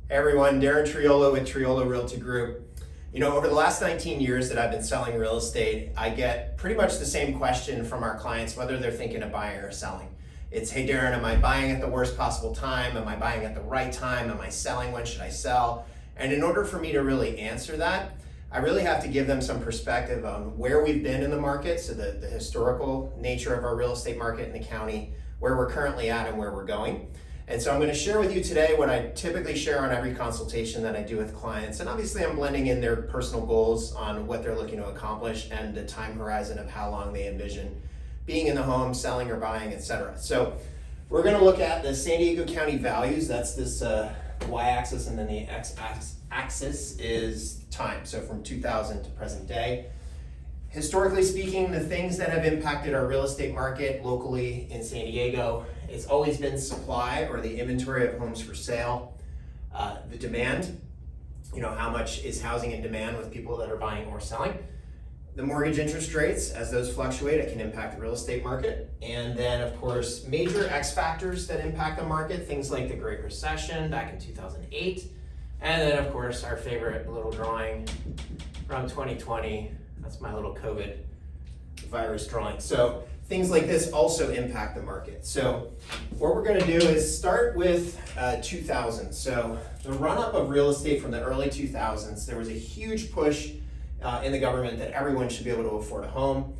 Hey everyone, Darin Triolo with Triolo Realty Group. Over the last 19 years that I've been selling real estate, I get pretty much the same question from our clients, whether they're thinking of buying or selling. It's, hey Darin, am I buying at the worst possible time? Am I buying at the right time? Am I selling? When should I sell? And in order for me to really answer that, I really have to give them some perspective on where we've been in the market, so the historical nature of our real estate market in the county, where we're currently at and where we're going. And so I'm going to share with you today what I typically share on every consultation that I do with clients. And obviously I'm blending in their personal goals on what they're looking to accomplish and the time horizon of how long they envision being in the home, selling or buying, etc. So we're going to look at the San Diego County values. That's this y-axis, and then the x-axis is time. So from 2000 to present day. Historically speaking, the things that have impacted our real estate market locally in San Diego, it's always been supply, or the inventory of homes for sale, the demand, how much is housing in demand with people that are buying or selling, the mortgage interest rates, as those fluctuate, it can impact the real estate market, and then of course, major X factors that impact the market, things like the Great Recession back in 2008, and then of course, our favorite little drawing from 2020, that's my little COVID virus drawing. So things like this also impact the market. So what we're going to do is start with 2000. So the run-up of real estate from the early 2000s, there was a huge push in the government that everyone should be able to afford a home.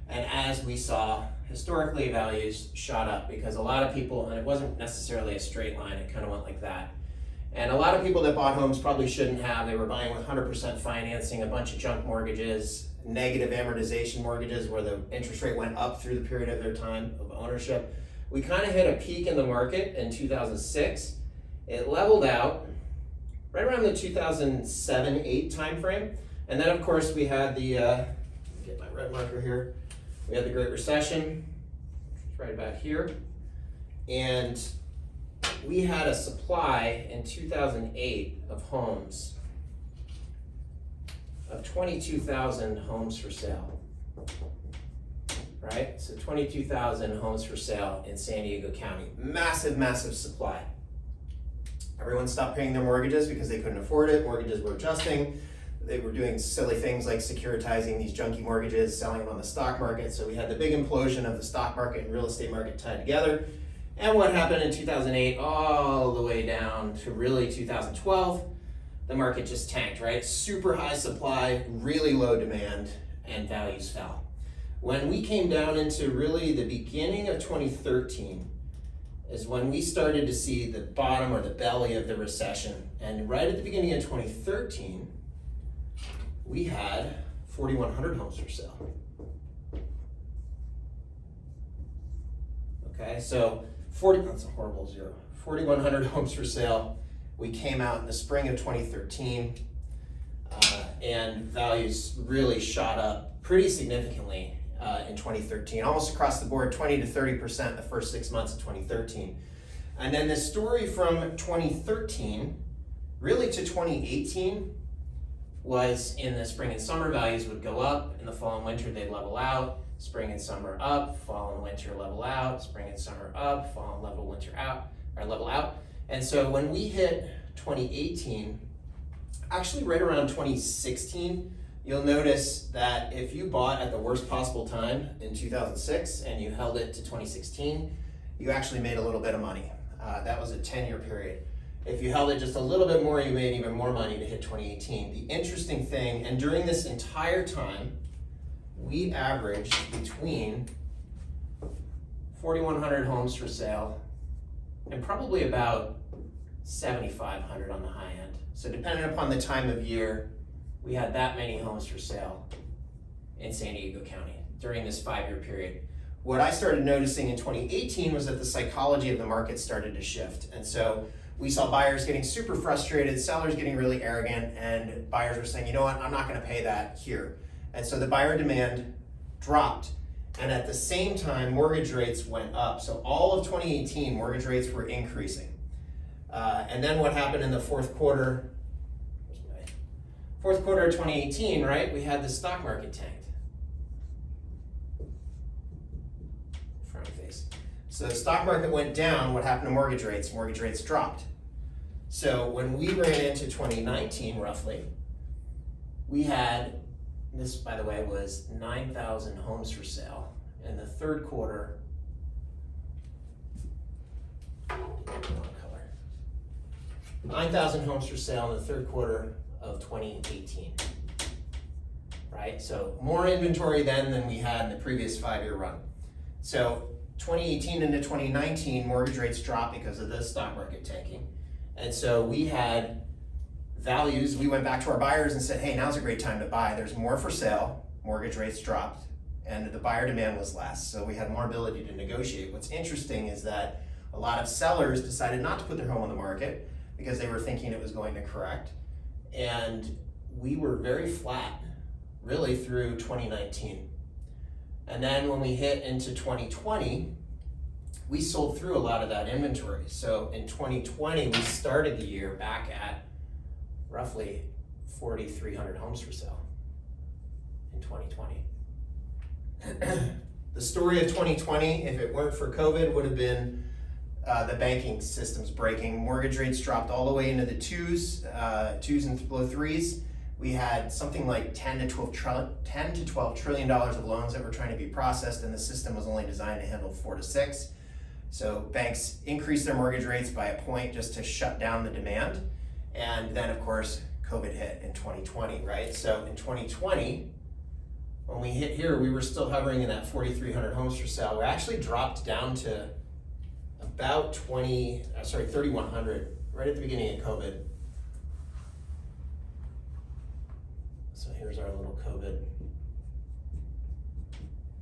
And as we saw, historically values shot up because a lot of people, and it wasn't necessarily a straight line, it kind of went like that. And a lot of people that bought homes probably shouldn't have. They were buying with 100% financing, a bunch of junk mortgages, negative amortization mortgages where the interest rate went up through the period of their time of ownership. We kind of hit a peak in the market in 2006. It leveled out right around the 2007-8 timeframe. And then of course we had the, get my red marker here, we had the Great Recession, right about here. And we had a supply in 2008 of homes of 22,000 homes for sale, right? So 22,000 homes for sale in San Diego County. Massive, massive supply. Everyone stopped paying their mortgages because they couldn't afford it. Mortgages were adjusting. They were doing silly things like securitizing these junky mortgages, selling them on the stock market. So we had the big implosion of the stock market and real estate market tied together. And what happened in 2008 all the way down to really 2012, the market just tanked, right? Super high supply, really low demand, and values fell. When we came down into really the beginning of 2013 is when we started to see the bottom or the belly of the recession. And right at the beginning of 2013, we had 4,100 homes for sale. Okay, so that's a horrible zero. 4,100 homes for sale. We came out in the spring of 2013 and values really shot up pretty significantly in 2013, almost across the board, 20 to 30% the first 6 months of 2013. And then the story from 2013 really to 2018 was in the spring and summer values would go up, in the fall and winter they'd level out, spring and summer up, fall and winter level out, spring and summer up, fall and level out. And so when we hit 2018, actually right around 2016, you'll notice that if you bought at the worst possible time in 2006 and you held it to 2016, you actually made a little bit of money. That was a 10-year period. If you held it just a little bit more, you made even more money to hit 2018. The interesting thing, and during this entire time, we averaged between 4,100 homes for sale and probably about 7,500 on the high end. So depending upon the time of year, we had that many homes for sale in San Diego County during this 5-year period. What I started noticing in 2018 was that the psychology of the market started to shift. And so we saw buyers getting super frustrated, sellers getting really arrogant, and buyers were saying, you know what, I'm not gonna pay that here. And so the buyer demand dropped. And at the same time, mortgage rates went up. So all of 2018, mortgage rates were increasing. And then what happened in the fourth quarter of 2018, right? We had the stock market tanked. Front face. So the stock market went down. What happened to mortgage rates? Mortgage rates dropped. So when we ran into 2019 roughly, we had, this by the way was 9,000 homes for sale in the third quarter. 9,000 homes for sale in the third quarter of 2018, right? So more inventory then than we had in the previous 5-year run. So 2018 into 2019, mortgage rates dropped because of the stock market tanking. And so we had values, we went back to our buyers and said, hey, now's a great time to buy. There's more for sale, mortgage rates dropped, and the buyer demand was less. So we had more ability to negotiate. What's interesting is that a lot of sellers decided not to put their home on the market because they were thinking it was going to correct. And we were very flat, really, through 2019. And then when we hit into 2020, we sold through a lot of that inventory. So in 2020, we started the year back at roughly 4,300 homes for sale in 2020. The story of 2020, if it weren't for COVID, would have been the banking system's breaking. Mortgage rates dropped all the way into the twos and low threes. We had something like 10 to 12 trillion dollars of loans that were trying to be processed, and the system was only designed to handle 4 to 6. So banks increased their mortgage rates by a point just to shut down the demand. And then of course, COVID hit in 2020, right? So in 2020, when we hit here, we were still hovering in that 4,300 homes for sale. We actually dropped down to about 3,100 right at the beginning of COVID. So here's our little COVID,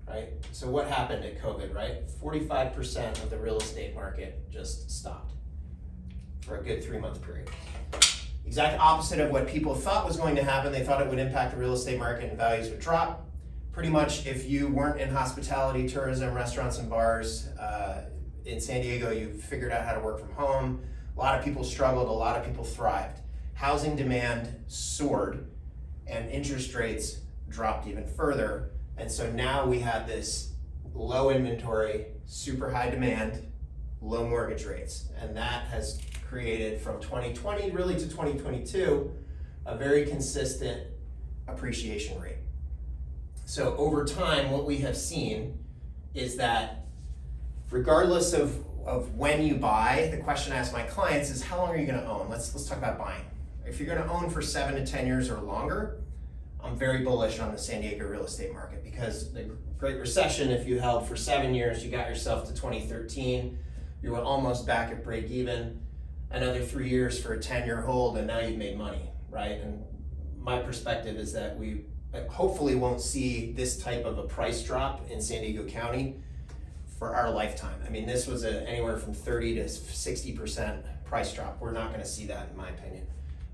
right? So what happened at COVID, right? 45% of the real estate market just stopped for a good 3-month period. Exact opposite of what people thought was going to happen. They thought it would impact the real estate market and values would drop. Pretty much if you weren't in hospitality, tourism, restaurants and bars, in San Diego, you figured out how to work from home. A lot of people struggled, a lot of people thrived. Housing demand soared and interest rates dropped even further. And so now we have this low inventory, super high demand, low mortgage rates. And that has created from 2020 really to 2022, a very consistent appreciation rate. So over time, what we have seen is that regardless of when you buy, the question I ask my clients is how long are you gonna own? Let's talk about buying. If you're gonna own for 7 to 10 years or longer, I'm very bullish on the San Diego real estate market because the Great Recession, if you held for 7 years, you got yourself to 2013, you were almost back at break even, another 3 years for a 10-year hold, and now you've made money, right? And my perspective is that we hopefully won't see this type of a price drop in San Diego County for our lifetime. I mean, this was anywhere from 30 to 60% price drop. We're not gonna see that in my opinion.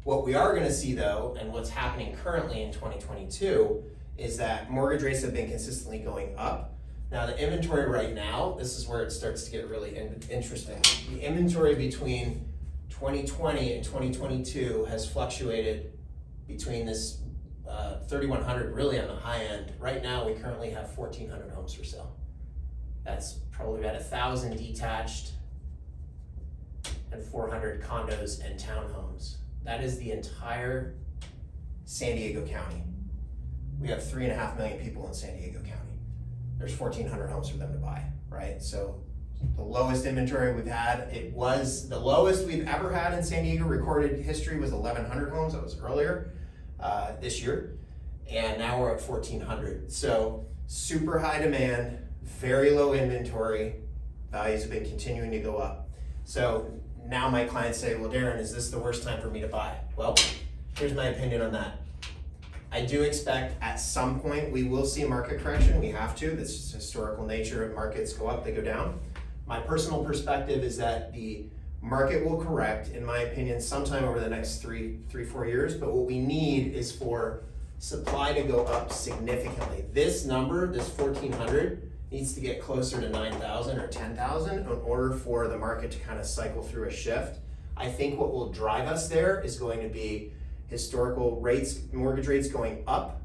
What we are gonna see though, and what's happening currently in 2022, is that mortgage rates have been consistently going up. Now the inventory right now, this is where it starts to get really interesting. The inventory between 2020 and 2022 has fluctuated between this 3,100 really on the high end. Right now we currently have 1,400 homes for sale. That's probably about 1,000 detached and 400 condos and townhomes. That is the entire San Diego County. We have 3.5 million people in San Diego County. There's 1,400 homes for them to buy, right? So the lowest inventory we've had, it was the lowest we've ever had in San Diego recorded history was 1,100 homes. That was earlier this year. And now we're at 1,400. So super high demand, very low inventory, values have been continuing to go up. So now my clients say, well, Darin, is this the worst time for me to buy? Well, here's my opinion on that. I do expect at some point we will see a market correction. We have to. This is historical nature. Markets go up, they go down. My personal perspective is that the market will correct, in my opinion, sometime over the next 4 years. But what we need is for supply to go up significantly. This number, this 1,400, needs to get closer to 9,000 or 10,000 in order for the market to kind of cycle through a shift. I think what will drive us there is going to be historical rates, mortgage rates going up,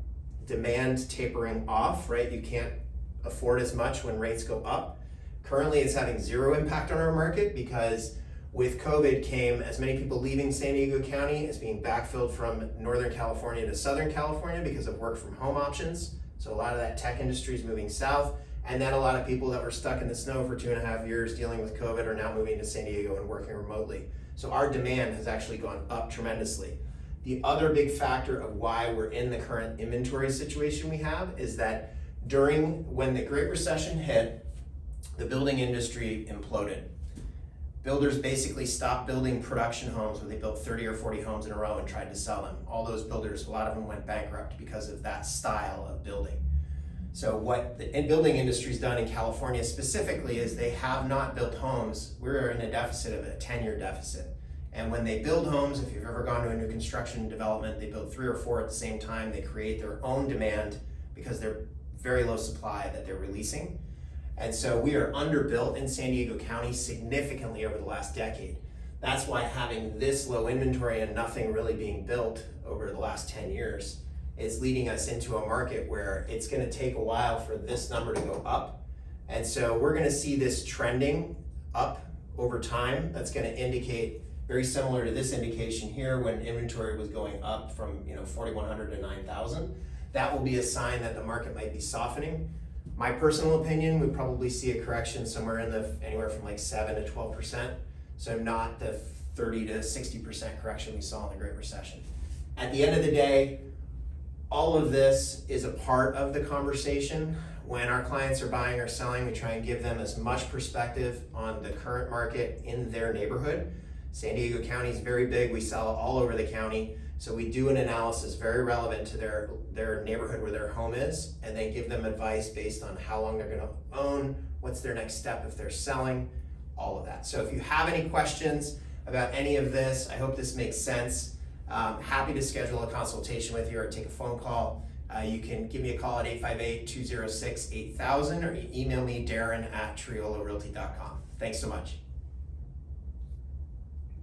demand tapering off, right? You can't afford as much when rates go up. Currently, it's having zero impact on our market because With COVID came as many people leaving San Diego County as being backfilled from Northern California to Southern California because of work from home options. So a lot of that tech industry is moving south. And then a lot of people that were stuck in the snow for 2.5 years dealing with COVID are now moving to San Diego and working remotely. So our demand has actually gone up tremendously. The other big factor of why we're in the current inventory situation we have is that when the Great Recession hit, the building industry imploded. Builders basically stopped building production homes where they built 30 or 40 homes in a row and tried to sell them. All those builders, a lot of them went bankrupt because of that style of building. So what the building industry's done in California specifically is they have not built homes. We're in a deficit of a 10-year deficit. And when they build homes, if you've ever gone to a new construction development, they build 3 or 4 at the same time. They create their own demand because they're very low supply that they're releasing. And so we are underbuilt in San Diego County significantly over the last decade. That's why having this low inventory and nothing really being built over the last 10 years is leading us into a market where it's going to take a while for this number to go up. And so we're going to see this trending up over time. That's going to indicate very similar to this indication here when inventory was going up from 4,100 to 9,000. That will be a sign that the market might be softening. My personal opinion, we probably see a correction somewhere in anywhere from like 7 to 12%. So not the 30 to 60% correction we saw in the Great Recession. At the end of the day, all of this is a part of the conversation. When our clients are buying or selling, we try and give them as much perspective on the current market in their neighborhood. San Diego County is very big. We sell all over the county. So we do an analysis very relevant to their neighborhood where their home is, and then give them advice based on how long they're gonna own, what's their next step if they're selling, all of that. So if you have any questions about any of this, I hope this makes sense. Happy to schedule a consultation with you or take a phone call. You can give me a call at 858-206-8000 or email me, Darin@triolorealty.com. Thanks so much.